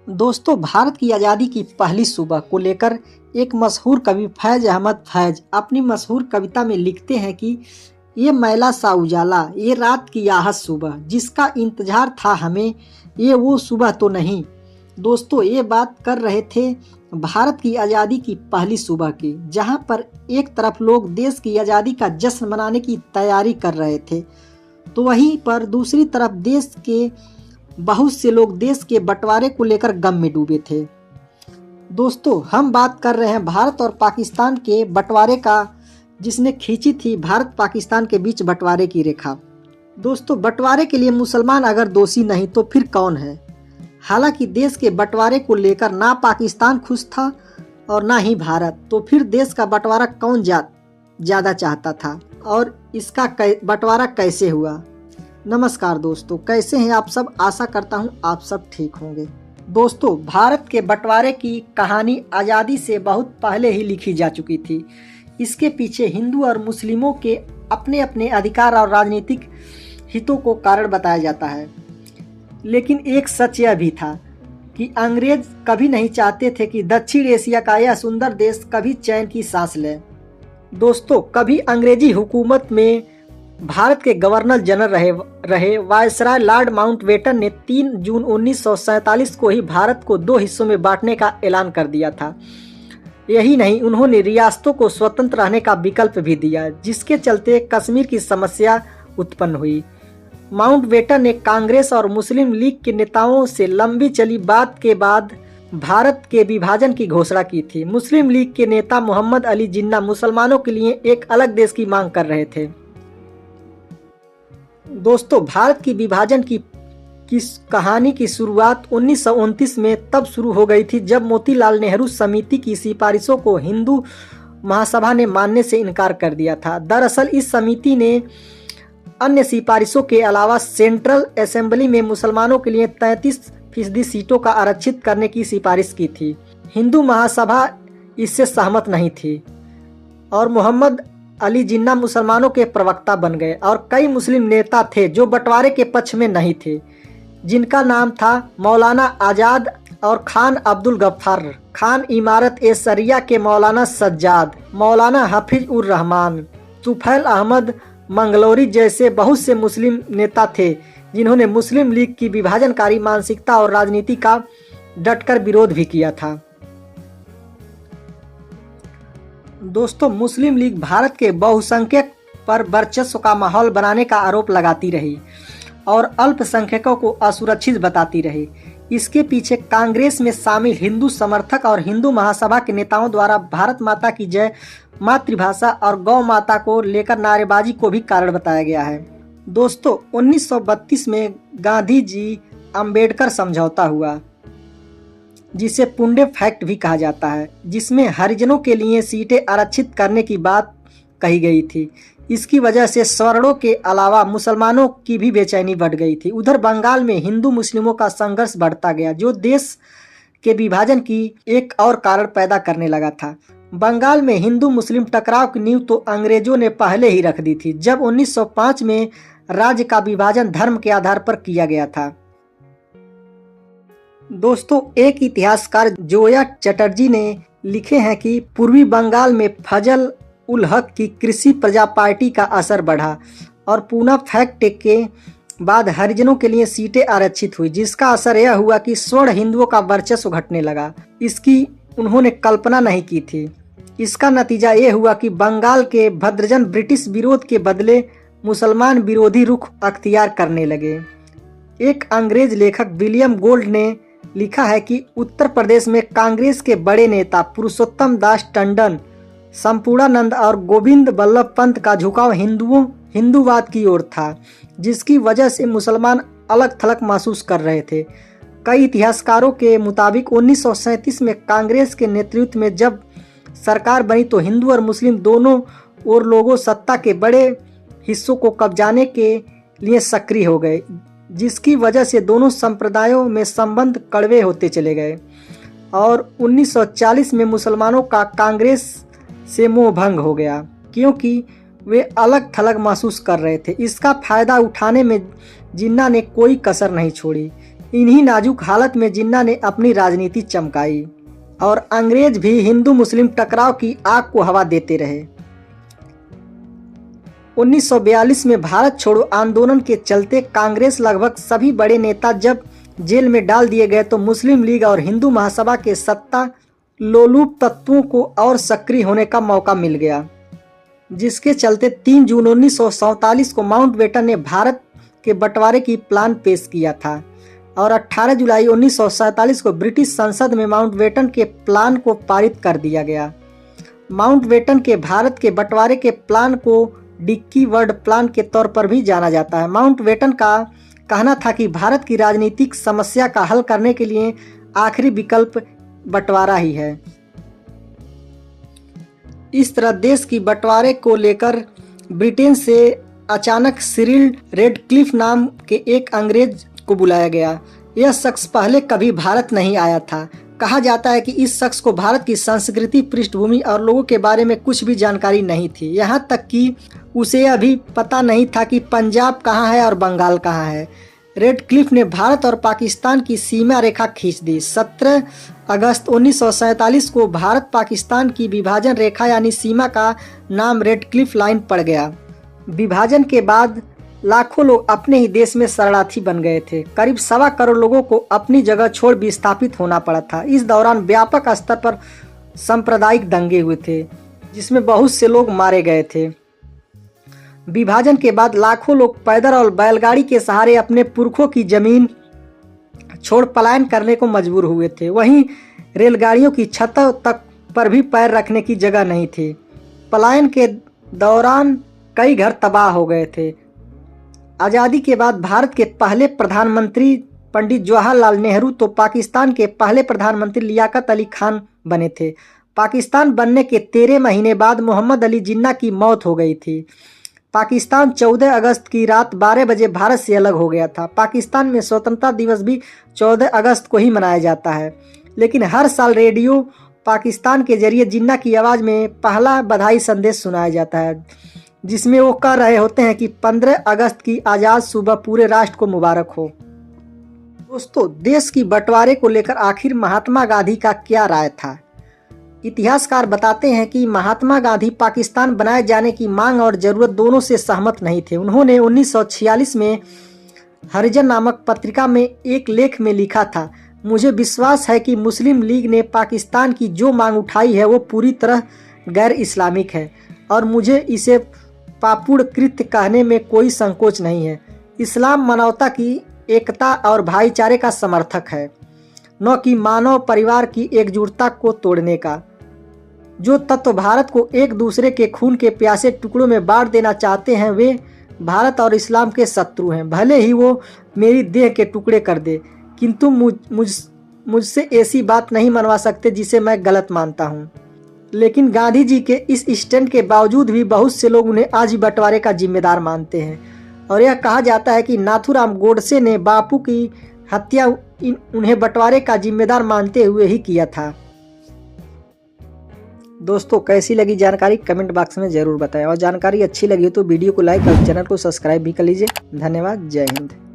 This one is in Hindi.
दोस्तों, भारत की आज़ादी की पहली सुबह को लेकर एक मशहूर कवि फैज़ अहमद फैज़ अपनी मशहूर कविता में लिखते हैं कि ये मैला सा उजाला, ये रात की आहत सुबह, जिसका इंतजार था हमें, ये वो सुबह तो नहीं। दोस्तों, ये बात कर रहे थे भारत की आज़ादी की पहली सुबह की, जहां पर एक तरफ लोग देश की आज़ादी का जश्न मनाने की तैयारी कर रहे थे, तो वहीं पर दूसरी तरफ देश के बहुत से लोग देश के बंटवारे को लेकर गम में डूबे थे। दोस्तों, हम बात कर रहे हैं भारत और पाकिस्तान के बंटवारे का, जिसने खींची थी भारत पाकिस्तान के बीच बंटवारे की रेखा। दोस्तों, बंटवारे के लिए मुसलमान अगर दोषी नहीं तो फिर कौन है? हालांकि देश के बंटवारे को लेकर ना पाकिस्तान खुश था और ना ही भारत, तो फिर देश का बंटवारा कौन ज़्यादा चाहता था और इसका बंटवारा कैसे हुआ? नमस्कार दोस्तों, कैसे हैं आप सब? आशा करता हूं आप सब ठीक होंगे। दोस्तों, भारत के बंटवारे की कहानी आज़ादी से बहुत पहले ही लिखी जा चुकी थी। इसके पीछे हिंदू और मुस्लिमों के अपने अपने अधिकार और राजनीतिक हितों को कारण बताया जाता है। लेकिन एक सच यह भी था कि अंग्रेज कभी नहीं चाहते थे कि दक्षिण एशिया का यह सुंदर देश कभी चैन की सांस ले। दोस्तों, कभी अंग्रेजी हुकूमत में भारत के गवर्नर जनरल रहे वायसराय लॉर्ड माउंटबेटन ने 3 जून 1947 को ही भारत को 2 हिस्सों में बांटने का ऐलान कर दिया था। यही नहीं, उन्होंने रियासतों को स्वतंत्र रहने का विकल्प भी दिया, जिसके चलते कश्मीर की समस्या उत्पन्न हुई। माउंटबेटन ने कांग्रेस और मुस्लिम लीग के नेताओं से लंबी चली बात के बाद भारत के विभाजन की घोषणा की थी। मुस्लिम लीग के नेता मोहम्मद अली जिन्ना मुसलमानों के लिए एक अलग देश की मांग कर रहे थे। दोस्तों, भारत की विभाजन की कहानी की शुरुआत 1929 में तब शुरू हो गई थी जब मोतीलाल नेहरू समिति की सिफारिशों को हिंदू महासभा ने मानने से इनकार कर दिया था। दरअसल इस समिति ने अन्य सिफारिशों के अलावा सेंट्रल असेंबली में मुसलमानों के लिए 33% सीटों का आरक्षित करने की सिफारिश की थी। हिंदू महासभा इससे सहमत नहीं थी और मोहम्मद अली जिन्ना मुसलमानों के प्रवक्ता बन गए और कई मुस्लिम नेता थे जो बंटवारे के पक्ष में नहीं थे, जिनका नाम था मौलाना आज़ाद और खान अब्दुल गफ्फार, खान इमारत ए शरिया के मौलाना सज्जाद, मौलाना हफीज उर रहमान, तुफैल अहमद मंगलौरी जैसे बहुत से मुस्लिम नेता थे जिन्होंने मुस्लिम लीग की विभाजनकारी मानसिकता और राजनीति का डटकर विरोध भी किया था। दोस्तों, मुस्लिम लीग भारत के बहुसंख्यक पर वर्चस्व का माहौल बनाने का आरोप लगाती रही और अल्पसंख्यकों को असुरक्षित बताती रही। इसके पीछे कांग्रेस में शामिल हिंदू समर्थक और हिंदू महासभा के नेताओं द्वारा भारत माता की जय, मातृभाषा और गौ माता को लेकर नारेबाजी को भी कारण बताया गया है। दोस्तों, 1932 में गांधी जी अंबेडकर समझौता हुआ, जिसे पुंडे फैक्ट भी कहा जाता है, जिसमें हरिजनों के लिए सीटें आरक्षित करने की बात कही गई थी। इसकी वजह से सवर्णों के अलावा मुसलमानों की भी बेचैनी बढ़ गई थी। उधर बंगाल में हिंदू मुस्लिमों का संघर्ष बढ़ता गया, जो देश के विभाजन की एक और कारण पैदा करने लगा था। बंगाल में हिंदू मुस्लिम टकराव की नींव तो अंग्रेजों ने पहले ही रख दी थी, जब 1905 में राज्य का विभाजन धर्म के आधार पर किया गया था। दोस्तों, एक इतिहासकार जोया चटर्जी ने लिखे हैं कि पूर्वी बंगाल में फजल उल हक की कृषि प्रजा पार्टी का असर बढ़ा और पूना फैक्ट के बाद हरिजनों के लिए सीटें आरक्षित हुई, जिसका असर यह हुआ कि स्वर्ण हिंदुओं का वर्चस्व घटने लगा। इसकी उन्होंने कल्पना नहीं की थी। इसका नतीजा ये हुआ कि बंगाल के भद्रजन ब्रिटिश विरोध के बदले मुसलमान विरोधी रुख अख्तियार करने लगे। एक अंग्रेज लेखक विलियम गोल्ड ने लिखा है कि उत्तर प्रदेश में कांग्रेस के बड़े नेता पुरुषोत्तम दास टंडन, संपूर्णानंद और गोविंद बल्लभ पंत का झुकाव हिंदूवाद की ओर था, जिसकी वजह से मुसलमान अलग थलग महसूस कर रहे थे। कई इतिहासकारों के मुताबिक 1937 में कांग्रेस के नेतृत्व में जब सरकार बनी तो हिंदू और मुस्लिम दोनों और लोगों सत्ता के बड़े हिस्सों को कब्जाने के लिए सक्रिय हो गए, जिसकी वजह से दोनों संप्रदायों में संबंध कड़वे होते चले गए और 1940 में मुसलमानों का कांग्रेस से मोह भंग हो गया, क्योंकि वे अलग थलग महसूस कर रहे थे। इसका फायदा उठाने में जिन्ना ने कोई कसर नहीं छोड़ी। इन्हीं नाजुक हालत में जिन्ना ने अपनी राजनीति चमकाई और अंग्रेज भी हिंदू मुस्लिम टकराव की आग को हवा देते रहे। 1942 में भारत छोड़ो आंदोलन के चलते कांग्रेस लगभग सभी बड़े नेता जब जेल में डाल दिए गए तो मुस्लिम लीग और हिंदू महासभा के सत्ता लोलुप तत्वों को और सक्रिय होने का मौका मिल गया, जिसके चलते 3 जून 1947 को माउंटबेटन ने भारत के बंटवारे की प्लान पेश किया था और 18 जुलाई 1947 को ब्रिटिश संसद में माउंटबेटन के प्लान को पारित कर दिया गया। माउंटबेटन के भारत के बंटवारे के प्लान को डिक्की वर्ड प्लान के तौर पर भी जाना जाता है। माउंटबेटन का कहना था कि भारत की राजनीतिक समस्या का हल करने के लिए आखिरी विकल्प बंटवारा ही है। इस तरह देश की बंटवारे को लेकर ब्रिटेन से अचानक सिरिल रेडक्लिफ नाम के एक अंग्रेज को बुलाया गया। यह शख्स पहले कभी भारत नहीं आया था। कहा जाता है कि इस शख्स को भारत की संस्कृति, पृष्ठभूमि और लोगों के बारे में कुछ भी जानकारी नहीं थी। यहाँ तक कि उसे यह भी पता नहीं था कि पंजाब कहाँ है और बंगाल कहाँ है। रेडक्लिफ ने भारत और पाकिस्तान की सीमा रेखा खींच दी। 17 अगस्त 1947 को भारत पाकिस्तान की विभाजन रेखा यानी सीमा का नाम रेडक्लिफ लाइन पड़ गया। विभाजन के बाद लाखों लोग अपने ही देश में शरणार्थी बन गए थे। करीब 1.25 करोड़ लोगों को अपनी जगह छोड़ विस्थापित होना पड़ा था। इस दौरान व्यापक स्तर पर सांप्रदायिक दंगे हुए थे, जिसमें बहुत से लोग मारे गए थे। विभाजन के बाद लाखों लोग पैदल और बैलगाड़ी के सहारे अपने पुरखों की जमीन छोड़ पलायन करने को मजबूर हुए थे। वहीं रेलगाड़ियों की छतों तक पर भी पैर रखने की जगह नहीं थी। पलायन के दौरान कई घर तबाह हो गए थे। आज़ादी के बाद भारत के पहले प्रधानमंत्री पंडित जवाहरलाल नेहरू तो पाकिस्तान के पहले प्रधानमंत्री लियाकत अली खान बने थे। पाकिस्तान बनने के 13 महीने बाद मोहम्मद अली जिन्ना की मौत हो गई थी। पाकिस्तान 14 अगस्त की रात 12 बजे भारत से अलग हो गया था। पाकिस्तान में स्वतंत्रता दिवस भी 14 अगस्त को ही मनाया जाता है, लेकिन हर साल रेडियो पाकिस्तान के जरिए जिन्ना की आवाज़ में पहला बधाई संदेश सुनाया जाता है, जिसमें वो कह रहे होते हैं कि 15 अगस्त की आज़ाद सुबह पूरे राष्ट्र को मुबारक हो। दोस्तों, देश की बंटवारे को लेकर आखिर महात्मा गांधी का क्या राय था? इतिहासकार बताते हैं कि महात्मा गांधी पाकिस्तान बनाए जाने की मांग और ज़रूरत दोनों से सहमत नहीं थे। उन्होंने 1946 में हरिजन नामक पत्रिका में एक लेख में लिखा था, मुझे विश्वास है कि मुस्लिम लीग ने पाकिस्तान की जो मांग उठाई है वो पूरी तरह गैर इस्लामिक है और मुझे इसे पापुड़ कृत्य कहने में कोई संकोच नहीं है। इस्लाम मानवता की एकता और भाईचारे का समर्थक है, न कि मानव परिवार की एकजुटता को तोड़ने का। जो तत्व भारत को एक दूसरे के खून के प्यासे टुकड़ों में बांट देना चाहते हैं वे भारत और इस्लाम के शत्रु हैं। भले ही वो मेरी देह के टुकड़े कर दे, किंतु मुझसे ऐसी बात नहीं मनवा सकते जिसे मैं गलत मानता हूँ। लेकिन गांधी जी के इस स्टैंड के बावजूद भी बहुत से लोग उन्हें आज ही बंटवारे का जिम्मेदार मानते हैं और यह कहा जाता है कि नाथूराम गोडसे ने बापू की हत्या उन्हें बंटवारे का जिम्मेदार मानते हुए ही किया था। दोस्तों, कैसी लगी जानकारी कमेंट बॉक्स में ज़रूर बताएं और जानकारी अच्छी लगी हो तो वीडियो को लाइक और चैनल को सब्सक्राइब भी कर लीजिए। धन्यवाद। जय हिंद।